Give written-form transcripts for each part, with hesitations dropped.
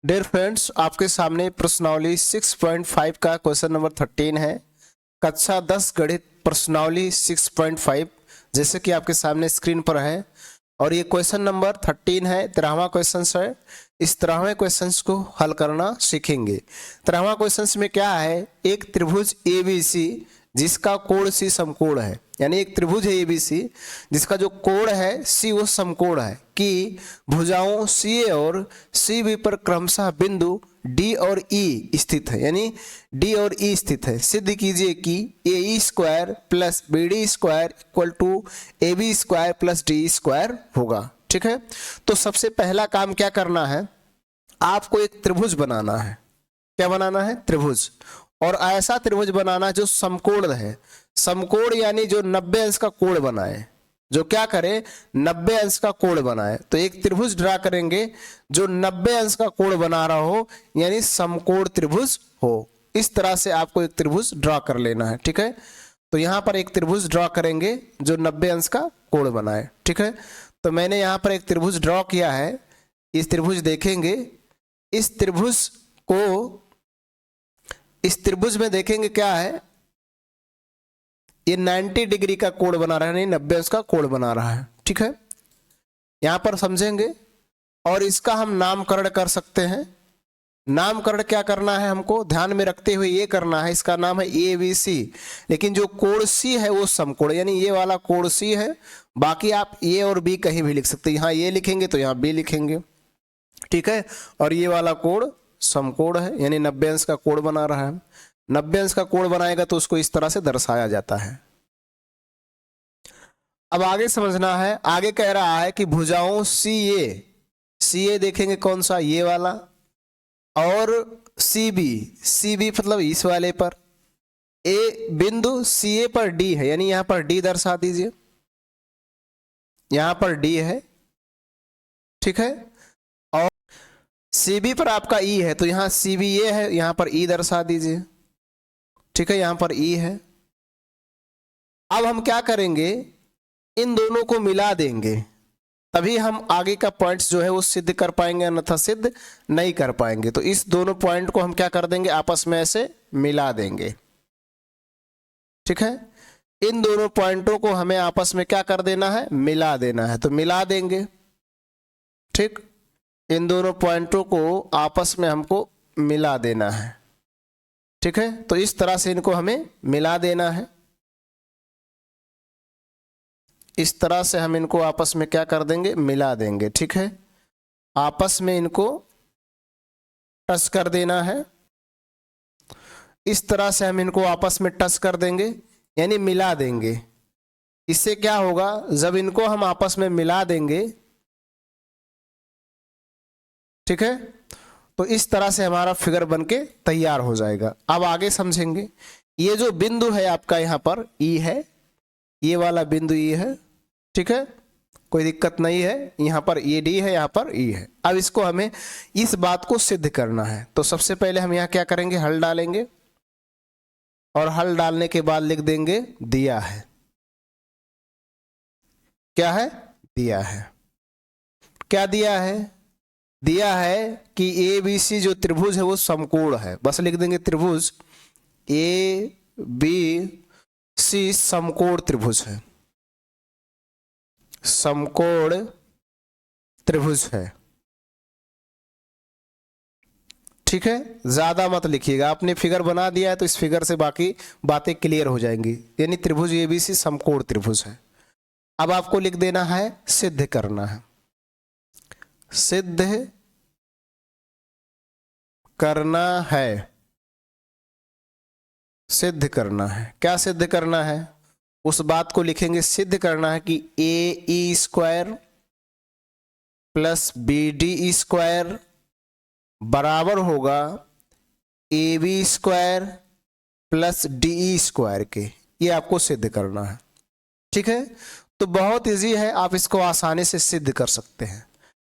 Dear friends, आपके सामने प्रश्नावली 6.5 का क्वेश्चन नंबर 13 है। कक्षा 10 गणित प्रश्नावली 6.5 जैसे कि आपके सामने स्क्रीन पर है और ये क्वेश्चन नंबर 13 है, 13वां क्वेश्चन है। इस 13वें क्वेश्चन को हल करना सीखेंगे। 13वां क्वेश्चन में क्या है, एक त्रिभुज ABC जिसका कोण C समकोण है, यानी एक त्रिभुज है ABC जिसका जो कोण है C वो समकोण है कि भुजाओं CA और CB पर क्रमशः बिंदु D और E स्थित है, यानी D और E स्थित है। सिद्ध कीजिए कि AE square plus BD square equal to AB square plus DE square होगा। ठीक है, तो सबसे पहला काम क्या करना है, आपको एक त्रिभुज बनाना है। क्या बनाना है? त्रिभुज। और ऐसा त्रिभुज बनाना जो समकोण है। समकोण यानी जो 90 अंश का कोण बनाए, जो क्या करे, 90 अंश का कोण बनाए। तो एक त्रिभुज ड्रा करेंगे जो 90 अंश का कोण बना रहा हो, यानी समकोण त्रिभुज हो। इस तरह से आपको एक त्रिभुज ड्रा कर लेना है। ठीक है, तो यहां पर एक त्रिभुज ड्रा करेंगे जो 90 अंश का कोण बनाए। ठीक है, तो मैंने यहां पर एक त्रिभुज ड्रॉ किया है। इस त्रिभुज देखेंगे, इस त्रिभुज को, इस त्रिभुज में देखेंगे क्या है, ये 90 डिग्री का कोण बना रहा है, नहीं 90 अंश का कोण बना रहा है। ठीक है, यहां पर समझेंगे और इसका हम नामकरण कर सकते हैं। नामकरण क्या करना है, हमको ध्यान में रखते हुए ये करना है, इसका नाम है ABC, लेकिन जो कोण C है वो समकोण, यानी ये वाला कोण C है। बाकी आप A और B कहीं भी लिख सकते हैं, यहां A लिखेंगे तो यहां B लिखेंगे। ठीक है, और ये वाला कोण समकोण है, यानी 90 अंश का कोण बना रहा है। 90 अंश का कोण बनाएगा तो उसको इस तरह से दर्शाया जाता है। अब आगे समझना है, आगे कह रहा है कि भुजाओं CA देखेंगे कौन सा, ये वाला, और CB मतलब इस वाले पर। ए बिंदु CA पर D है, यानी यहां पर D दर्शा दीजिए, यहां पर D है। ठीक है, और CB पर आपका E है, तो यहां CBA है, यहां पर E दर्शा दीजिए। ठीक है, यहां पर E है। अब हम क्या करेंगे, इन दोनों को मिला देंगे, तभी हम आगे का पॉइंट्स जो है वो सिद्ध कर पाएंगे, अन्यथा सिद्ध नहीं कर पाएंगे। तो इस दोनों पॉइंट को हम क्या कर देंगे, आपस में ऐसे मिला देंगे। ठीक है, इन दोनों पॉइंटों को हमें आपस में क्या कर देना है, मिला देना है। तो मिला देंगे। ठीक, इन दोनों पॉइंटों को आपस में हमको मिला देना है। ठीक है, तो इस तरह से इनको हमें मिला देना है। इस तरह से हम इनको आपस में क्या कर देंगे, मिला देंगे। ठीक है, आपस में इनको टच कर देना है। इस तरह से हम इनको आपस में टच कर देंगे, यानी मिला देंगे। इससे क्या होगा, जब इनको हम आपस में मिला देंगे, ठीक है, तो इस तरह से हमारा फिगर बनके तैयार हो जाएगा। अब आगे समझेंगे। ये जो बिंदु है आपका यहाँ पर E है, ये वाला बिंदु E है। ठीक है, कोई दिक्कत नहीं है, यहाँ पर ये D है, यहाँ पर E है। अब इसको हमें इस बात को सिद्ध करना है। तो सबसे पहले हम यहाँ क्या करेंगे, हल डालेंगे, और हल डालने के बाद लिख देंगे दिया है। क्या है, दिया है। क्या दिया है, दिया है कि ABC जो त्रिभुज है वो समकोण है। बस लिख देंगे त्रिभुज ABC समकोण त्रिभुज है, समकोण त्रिभुज है। ठीक है, ज्यादा मत लिखिएगा, आपने फिगर बना दिया है तो इस फिगर से बाकी बातें क्लियर हो जाएंगी। यानी त्रिभुज ABC समकोण त्रिभुज है। अब आपको लिख देना है, सिद्ध करना है। सिद्ध करना है, सिद्ध करना है। क्या सिद्ध करना है, उस बात को लिखेंगे। सिद्ध करना है कि AE square plus BD square बराबर होगा AB square plus DE square के। ये आपको सिद्ध करना है। ठीक है, तो बहुत इजी है, आप इसको आसानी से सिद्ध कर सकते हैं।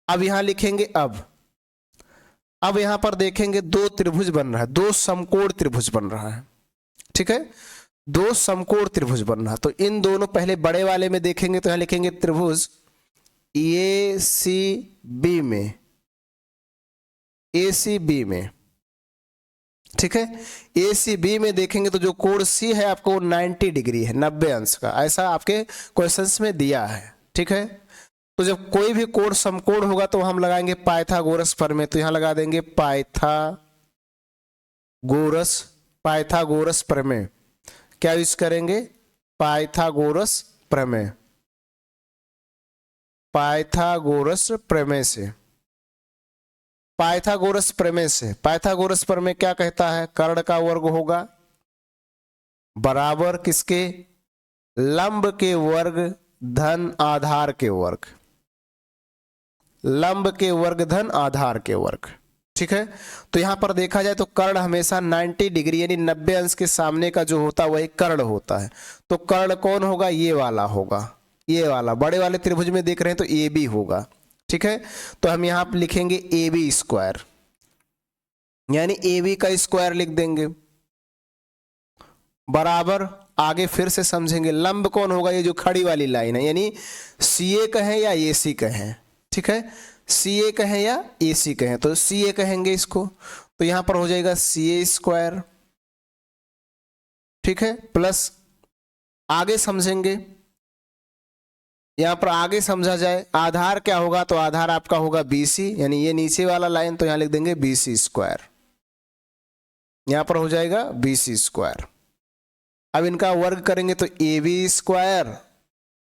अब यहां लिखेंगे अब यहां पर देखेंगे दो त्रिभुज बन रहा है, दो समकोण त्रिभुज बन रहा है। ठीक है, दो समकोण त्रिभुज बन रहा है। तो इन दोनों, पहले बड़े वाले में देखेंगे तो यहां लिखेंगे त्रिभुज ACB में ए सी बी में, ठीक है। ए सी बी में देखेंगे तो जो कोण सी है आपको 90 डिग्री है, 90 अंश का, ऐसा आपके क्वेश्चंस में दिया है, ठीक है। तो जब कोई भी कोण समकोण होगा तो हम लगाएंगे पाइथागोरस प्रमेय, तो यहां लगा देंगे पाइथागोरस प्रमेय। क्या यूज करेंगे? पाइथागोरस प्रमेय, पाइथागोरस प्रमेय से, पाइथागोरस प्रमेय से। पाइथागोरस प्रमेय क्या कहता है? कर्ण का वर्ग होगा बराबर किसके? लंब के वर्ग धन आधार के वर्ग, लंब के वर्ग धन आधार के वर्ग, ठीक है। तो यहां पर देखा जाए तो कर्ण हमेशा 90 डिग्री यानी 90 अंश के सामने का जो होता है वही कर्ण होता है। तो कर्ण कौन होगा? ये वाला होगा, ये वाला बड़े वाले त्रिभुज में देख रहे हैं तो ए बी होगा, ठीक है। तो हम यहां पर लिखेंगे ए बी स्क्वायर, यानी ए बी का स्क्वायर लिख देंगे बराबर, आगे फिर से समझेंगे लंब कौन होगा? ये जो खड़ी वाली लाइन है, यानी सी ए कहें या ए सी कहें, ठीक है। सी ए कहें या ए सी कहें, तो सी ए कहेंगे इसको, तो यहां पर हो जाएगा सी ए स्क्वायर, ठीक है, प्लस आगे समझेंगे, यहां पर आगे समझा जाए आधार क्या होगा? तो आधार आपका होगा बी सी, यानी ये नीचे वाला लाइन, तो यहां लिख देंगे बी सी स्क्वायर, यहां पर हो जाएगा बी सी स्क्वायर। अब इनका वर्ग करेंगे तो ए बी स्क्वायर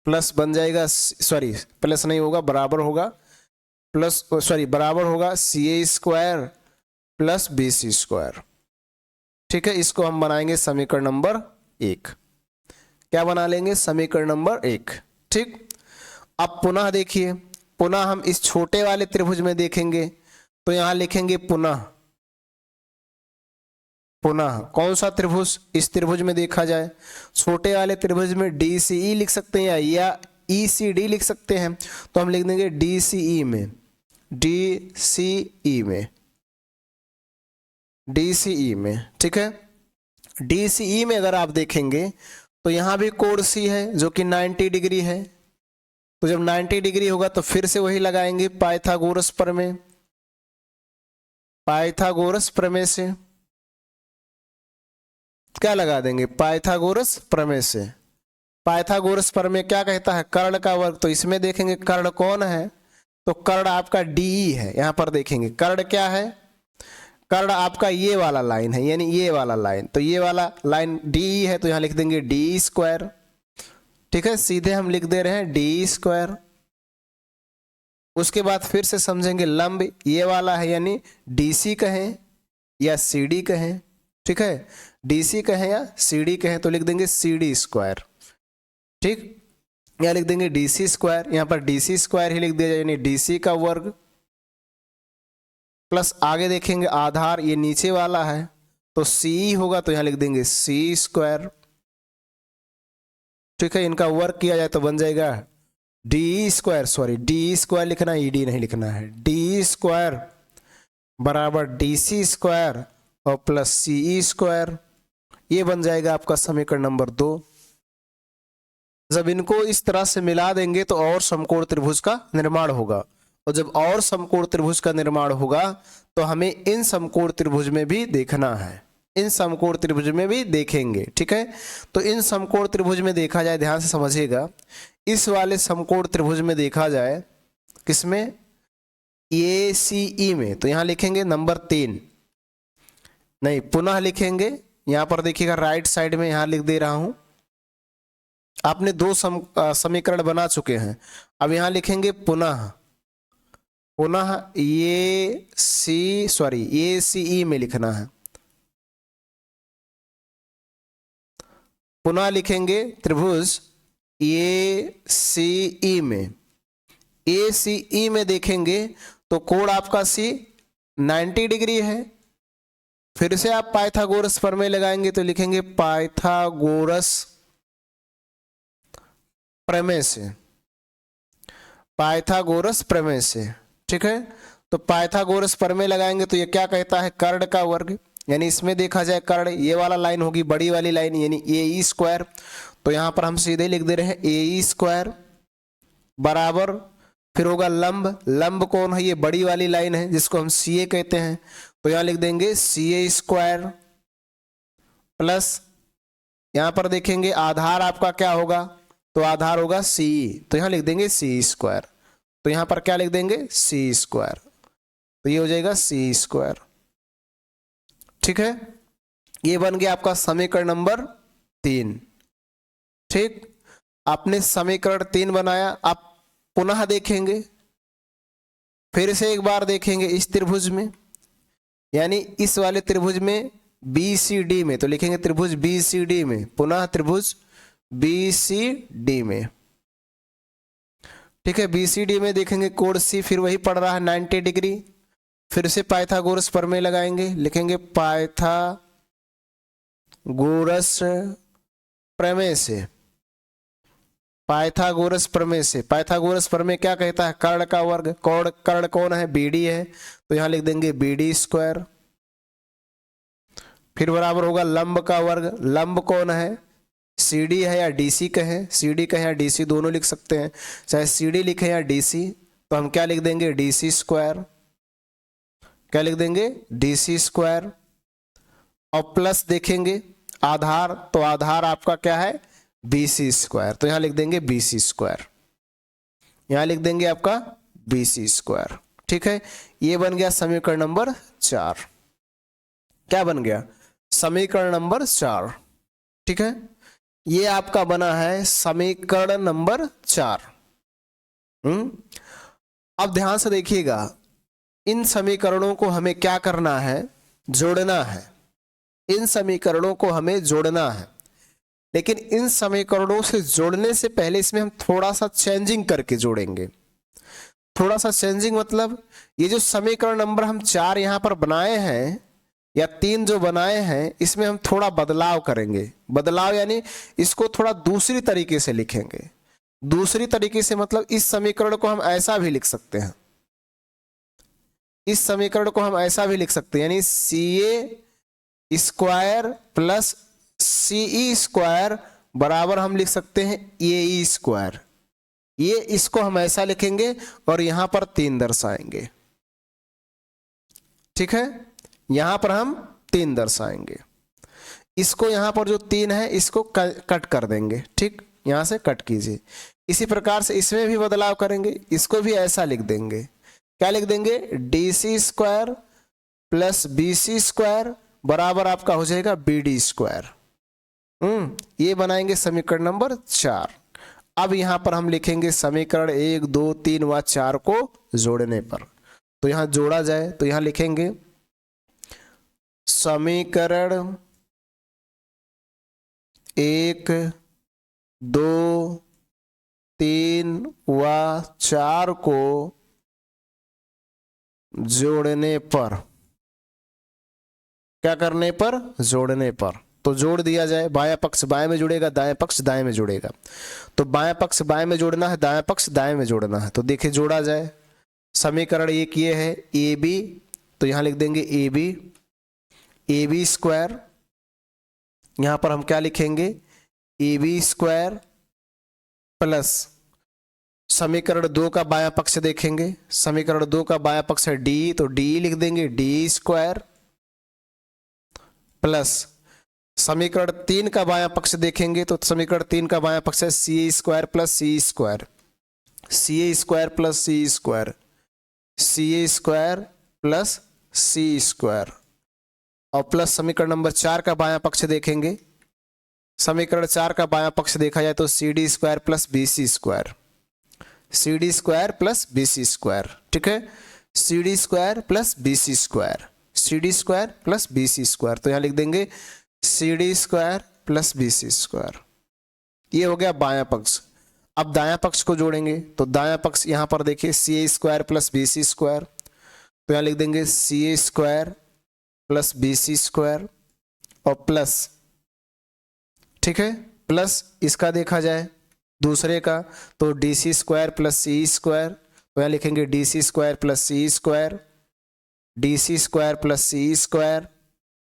प्लस बन जाएगा, सॉरी प्लस नहीं होगा, बराबर होगा, प्लस सॉरी बराबर होगा C A square plus B C square, ठीक है। इसको हम बनाएंगे समीकरण नंबर 1। क्या बना लेंगे? समीकरण नंबर 1, ठीक। अब पुनः देखिए, पुनः हम इस छोटे वाले त्रिभुज में देखेंगे तो यहां लिखेंगे पुनः, पुनः कौन सा त्रिभुज? इस त्रिभुज में देखा जाए छोटे वाले त्रिभुज में डी सी ई लिख सकते हैं या ई सी डी लिख सकते हैं, तो हम लिख देंगे डी सी ई में, डी सी ई में, डी सी ई में, ठीक है। डी सी ई में अगर आप देखेंगे तो यहां भी कोण सी है जो कि 90 डिग्री है, तो जब 90 डिग्री होगा तो फिर से वही लगाएंगे पाइथागोरस प्रमेय, पाइथागोरस प्रमेय से क्या लगा देंगे? पाइथागोरस प्रमेय से। पाइथागोरस प्रमेय क्या कहता है? कर्ण का वर्ग, तो इसमें देखेंगे कर्ण कौन है? तो कर्ण आपका डी है, यहां पर देखेंगे कर्ण क्या है? कर्ण आपका ये वाला लाइन है, यानी ये वाला लाइन, तो ये वाला लाइन डी है, तो यहां लिख देंगे डी स्क्वायर, ठीक है। सीधे हम लिख दे रहे हैं डी स्क्वायर। उसके बाद फिर से समझेंगे लंब ये वाला है, यानी डीसी कहें या सीडी कहें, ठीक है। डीसी कहें या सीडी कहें तो लिख देंगे सीडी स्क्वायर, ठीक। यहां लिख देंगे डीसी स्क्वायर, यहां पर डीसी स्क्वायर ही लिख दिया जाए, यानी डीसी का वर्ग, प्लस आगे देखेंगे आधार ये नीचे वाला है तो सी होगा, तो यहां लिख देंगे सी स्क्वायर, ठीक है। इनका वर्ग किया जाए तो बन जाएगा D square, sorry D square लिखना है, ईडी नहीं लिखना है, डी स्क्वायर बराबर डी सी स्क्वायर और प्लस सी स्क्वायर, ये बन जाएगा आपका समीकरण नंबर 2। जब इनको इस तरह से मिला देंगे तो और समकोण त्रिभुज का निर्माण होगा, और जब और समकोण त्रिभुज का निर्माण होगा तो हमें इन समकोण त्रिभुज में भी देखना है, इन समकोण त्रिभुज में भी देखेंगे, ठीक है। तो इन समकोण त्रिभुज में देखा जाए, ध्यान से समझिएगा, इस वाले समकोण त्रिभुज में देखा जाए किसमें? ए सी ई में, तो यहां लिखेंगे नंबर 3, नहीं पुनः लिखेंगे, यहां पर देखिएगा राइट साइड में यहां लिख दे रहा हूं, आपने 2 समीकरण बना चुके हैं, अब यहां लिखेंगे पुनः, पुनः ए सी ई में लिखना है, पुनः लिखेंगे त्रिभुज ए सी ई में, ए सी ई में देखेंगे तो कोण आपका सी 90 डिग्री है, फिर से आप पाइथागोरस प्रमेय लगाएंगे तो लिखेंगे पाइथागोरस प्रमेय से, पाइथागोरस प्रमेय से, ठीक है। तो पाइथागोरस प्रमेय लगाएंगे तो ये क्या कहता है? कर्ण का वर्ग, यानी इसमें देखा जाए कर्ण ये वाला लाइन होगी बड़ी वाली लाइन, यानी ए ई स्क्वायर, तो यहां पर हम सीधे लिख दे रहे हैं ए ई स्क्वायर बराबर फिर होगा लंब, लंब कौन है, ये बड़ी वाली लाइन है जिसको हम सी ए कहते हैं, तो यहां लिख देंगे सी ए स्क्वायर प्लस, यहां पर देखेंगे आधार आपका क्या होगा, तो आधार होगा सी, तो यहां लिख देंगे सी स्क्वायर, तो यहां पर क्या लिख देंगे सी स्क्वायर, तो ये हो जाएगा सी स्क्वायर। ठीक है, ये बन गया आपका समीकरण नंबर 3। ठीक, आपने समीकरण 3 बनाया। आप पुनः देखेंगे, फिर से एक बार देखेंगे इस त्रिभुज में, यानी इस वाले त्रिभुज में बी सी डी में, तो लिखेंगे त्रिभुज बी सी डी में, पुनः त्रिभुज बी सी डी में। ठीक है, बी सी डी में देखेंगे कोण सी फिर वही पड़ रहा है 90 डिग्री, फिर से पाइथागोरस प्रमेय लगाएंगे, लिखेंगे पाइथागोरस प्रमेय से, पाइथागोरस प्रमेय से। पाइथागोरस प्रमेय क्या कहता है, कर्ण का वर्ग, कर्ण कौन है, बीडी है, तो यहां लिख देंगे बीडी स्क्वायर, फिर बराबर होगा लंब का वर्ग, लंब कौन है, सीडी है या डीसी कहें, सीडी कहें या डीसी दोनों लिख सकते हैं, चाहे सीडी लिखें या डीसी, तो हम क्या लिख देंगे डीसी स्क्वायर, क्या लिख देंगे डीसी स्क्वायर, और प्लस देखेंगे आधार, तो आधार आपका क्या है बीसी स्क्वायर, तो यहां लिख देंगे बीसी स्क्वायर, यहां लिख देंगे आपका बीसी स्क्वायर। ठीक है, ये बन गया समीकरण नंबर 4। क्या बन गया, समीकरण नंबर 4। ठीक है, ये आपका बना है समीकरण नंबर 4। अब ध्यान से देखिएगा, इन समीकरणों को हमें क्या करना है, जोड़ना है, इन समीकरणों को हमें जोड़ना है, लेकिन इन समीकरणों से जोड़ने से पहले इसमें हम थोड़ा सा चेंजिंग करके जोड़ेंगे। थोड़ा सा चेंजिंग मतलब ये जो समीकरण नंबर हम 4 यहां पर बनाए हैं या 3 जो बनाए हैं, इसमें हम थोड़ा बदलाव करेंगे। बदलाव यानी इसको थोड़ा दूसरी तरीके से लिखेंगे। दूसरी तरीके से मतलब इस समीकरण को हम ऐसा भी लिख सकते हैं, इस समीकरण को हम ऐसा भी लिख सकते हैं, यानी सी A square plus CE square बराबर हम लिख सकते हैं ए ई स्क्वायर। ये इसको हम ऐसा लिखेंगे और यहां पर 3 दर्शाएंगे। ठीक है, यहां पर हम 3 दर्शाएंगे, इसको यहां पर जो 3 है इसको कट कर देंगे। ठीक, यहां से कट कीजिए। इसी प्रकार से इसमें भी बदलाव करेंगे, इसको भी ऐसा लिख देंगे, क्या लिख देंगे डी सी square plus B C square बराबर आपका हो जाएगा बी डी स्क्वायर। ये बनाएंगे समीकरण नंबर 4। अब यहां पर हम लिखेंगे समीकरण 1 2 3 व 4 को जोड़ने पर, तो यहां जोड़ा जाए तो यहां लिखेंगे समीकरण 1 2 3 व 4 को जोड़ने पर, क्या करने पर, जोड़ने पर, तो जोड़ दिया जाए। बायां पक्ष बाएं में जुड़ेगा, दाएं पक्ष दाएं में जुड़ेगा, तो बायां पक्ष बाएं में जोड़ना है, दाएं पक्ष दाएं में जोड़ना है, तो देखिए जोड़ा जाए। समीकरण 1 ये है ए बी, तो यहां लिख देंगे ए बी स्क्वायर, यहां पर हम क्या लिखेंगे ए बी स्क्वायर प्लस समीकरण 2 का बायां पक्ष देखेंगे, समीकरण 2 का बायां पक्ष है डी, तो डी लिख देंगे डी स्क्वायर प्लस समीकरण 3 का बायां पक्ष देखेंगे, तो समीकरण 3 का बायां पक्ष है सी स्क्वायर प्लस सी स्क्वायर, सी स्क्वायर प्लस सी स्क्वायर, सी स्क्वायर प्लस सी स्क्वायर, और प्लस समीकरण नंबर 4 का बायां पक्ष देखेंगे, समीकरण 4 का बायां पक्ष देखा जाए तो c d square plus B C square, c d square plus B C square. ठीक है, c d square plus B C square, c d square plus B C square, तो यहां लिख देंगे c d square plus B C square. ये हो गया बायां पक्ष। अब दायां पक्ष को जोड़ेंगे, तो दायां पक्ष यहां पर देखिए C A square plus B C square, तो यहां लिख देंगे C A square plus B C square और प्लस, ठीक है, प्लस इसका देखा जाए दूसरे का तो डी सी स्क्वायर प्लस सी स्क्वायर, तो यहां लिखेंगे डी सी square plus C square, D सी स्क्वायर प्लस सी स्क्वायर।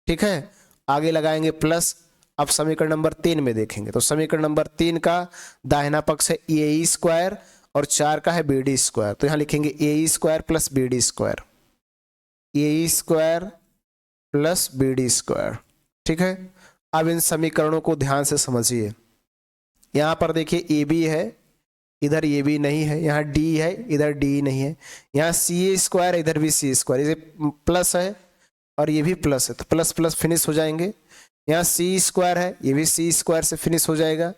ठीक है, आगे लगाएंगे प्लस। अब समीकरण नंबर 3 में देखेंगे, तो समीकरण नंबर 3 का दाहिना पक्ष है ए स्क्वायर और 4 का है बी डी स्क्वायर, तो यहाँ लिखेंगे A square plus B D square, A square plus B D square. ठीक है, अब इन समीकरणों को ध्यान से समझिए। यहाँ पर देखिए ए बी है, इधर ये भी नहीं है, यहाँ डी है, इधर डी नहीं है, यहाँ सी स्क्वायर, इधर भी सी स्क्वायर, ये प्लस है और ये भी प्लस है, तो प्लस प्लस फिनिश हो जाएंगे। यहाँ सी स्क्वायर है, ये भी सी स्क्वायर से फिनिश हो जाएगा।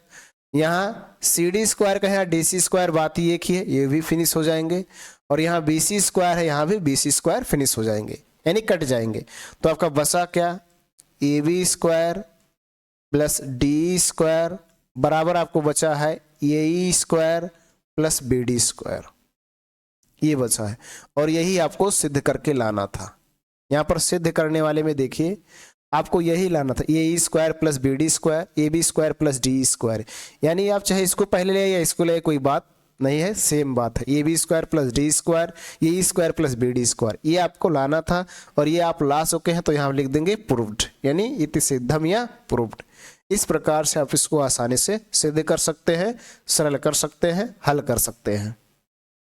यहाँ सी डी स्क्वायर का है, यहाँ डी सी स्क्वायर, बात ही एक ही है, ये भी फिनिश हो जाएंगे। और यहाँ बी सी स्क्वायर है, यहाँ भी बी सी स्क्वायर फिनिश हो जाएंगे, यानी कट जाएंगे। तो आपका बचा क्या, A B square plus D square बराबर आपको बचा है A square plus B D square, ये बचा है। और यही आपको सिद्ध करके लाना था। यहाँ पर सिद्ध करने वाले में देखिए आपको यही लाना था, A square plus B D square, A B square plus D square, यानी आप चाहे इसको पहले ले या इसको ले, कोई बात नहीं है, सेम बात है। A B square plus D square, A square plus B D square, ये आपको लाना था और ये आप ला चुके हैं, तो यहाँ लिख देंगे प्रूव्ड, यानी इति सिद्धम या प्रूव्ड। इस प्रकार से आप इसको आसानी से सिद्ध कर सकते हैं, सरल कर सकते हैं, हल कर सकते हैं।